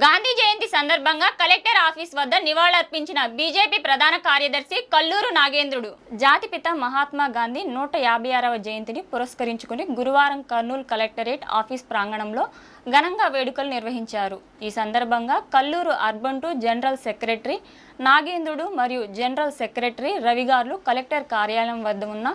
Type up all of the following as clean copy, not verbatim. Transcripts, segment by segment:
గాంధీ జయంతి సందర్భంగా collector office వద్ద నివాళులర్పించిన BJP ప్రధాన కార్యదర్శి కల్లూరు నాగేంద్రుడు. జాతిపిత మహాత్మా గాంధీ 156వ జయంతిని పురస్కరించుకుని గురువారం కర్నూలు కలెక్టరేట్ ఆఫీస్ ప్రాంగణంలో ఘనంగా వేడుకలు నిర్వహించారు. ఈ సందర్భంగా కల్లూరు అర్బన్ 2 జనరల్ సెక్రటరీ నాగేంద్రుడు మరియు జనరల్ సెక్రటరీ రవిగారులు కలెక్టర్ కార్యాలయం వద్ద ఉన్న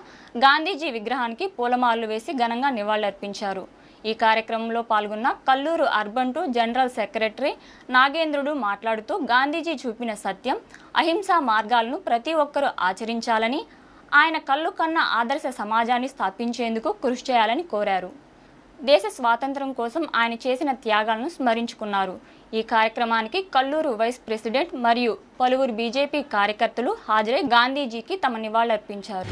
గాంధీజీ విగ్రహానికి పూలమాలలు వేసి ఘనంగా నివాళులర్పించారు. ఈ కార్యక్రమంలో పాల్గొన్న కల్లూరు అర్బన్ 2 జనరల్ సెక్రటరీ నాగేంద్రుడు మాట్లాడుతూ గాంధీజీ చూపిన సత్యం, అహింసా మార్గాలను ప్రతి ఒక్కరూ ఆచరించాలని, ఆయన కళ్ళు కన్న ఆదర్శ సమాజాన్ని స్థాపించేందుకు కృషి చేయాలని కోరారు. దేశ స్వాతంత్ర్యం కోసం ఆయన చేసిన త్యాగాలను స్మరించుకున్నారు. ఈ కార్యక్రమానికి కల్లూరు వైస్ ప్రెసిడెంట్ మరియు పలువురు బీజేపీ కార్యకర్తలు హాజరై గాంధీజీకి తమ నివాళులర్పించారు.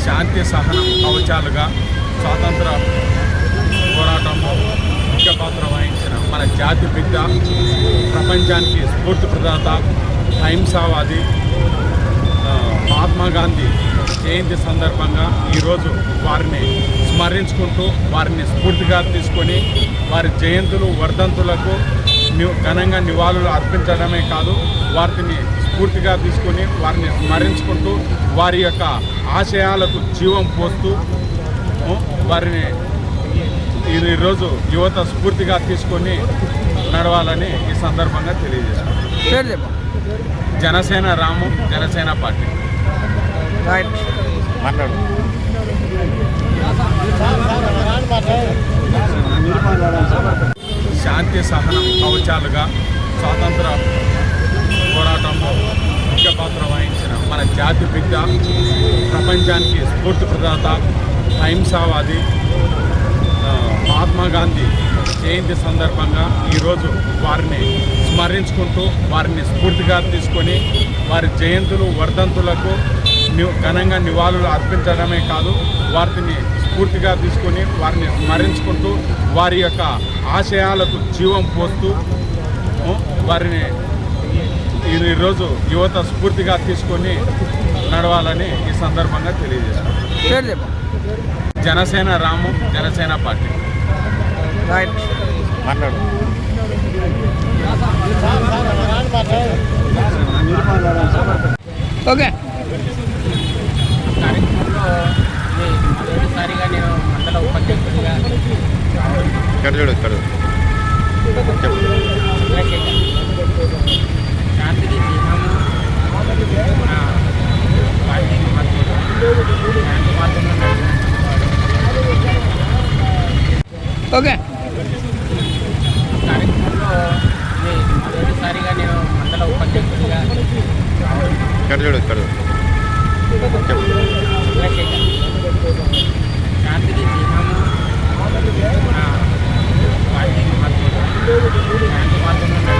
శాంతి సహనం కవచాలుగా స్వాతంత్ర పోరాటంలో ముఖ్య పాత్ర వహించిన మన జాతి బిడ్డ, ప్రపంచానికి స్ఫూర్తి ప్రదాత, అహింసావాది మహాత్మా గాంధీ జయంతి సందర్భంగా ఈరోజు వారిని స్మరించుకుంటూ వారిని స్ఫూర్తిగా తీసుకొని వారి జయంతులు వర్ధంతులకు ఘనంగా నివాళులు అర్పించడమే కాదు, వారిని స్ఫూర్తిగా తీసుకొని వారిని స్మరించుకుంటూ వారి యొక్క ఆశయాలకు జీవం పోస్తూ వారిని ఈరోజు యువత స్ఫూర్తిగా తీసుకొని నడవాలని ఈ సందర్భంగా తెలియజేస్తాం. జనసేన రాము, జనసేన పార్టీ. శాంతి సహనం కవచాలుగా స్వాతంత్ర పోరాటంలో ముఖ్య పాత్ర వహించిన మన జాతి బిడ్డ, ప్రపంచానికి స్ఫూర్తి ప్రదాత, అహింసావాది మహాత్మా గాంధీ జయంతి సందర్భంగా ఈరోజు వారిని స్మరించుకుంటూ వారిని స్ఫూర్తిగా తీసుకొని వారి జయంతులు వర్ధంతులకు ఘనంగా నివాళులు అర్పించడమే కాదు, వారిని స్ఫూర్తిగా తీసుకొని వారిని స్మరించుకుంటూ వారి యొక్క ఆశయాలకు జీవం పోస్తూ వారిని ఈరోజు యువత స్ఫూర్తిగా తీసుకొని నడవాలని ఈ సందర్భంగా తెలియజేస్తాం. జనసేన రాము, జనసేన పార్టీ. ఓకే. మొదటిసారిగా నేను మండల ఉపాధ్యక్షుడిగా శాంతికి చిహ్నము పార్టీ మహత్తుడు శాంతి మార్గంలో ఓకే. కార్యక్రమంలో మొదటిసారిగా నేను మండల ఉపాధ్యక్షుడిగా శాంతికి చిహ్నము పార్టీ మహత్తుడు శాంతి మార్గంలో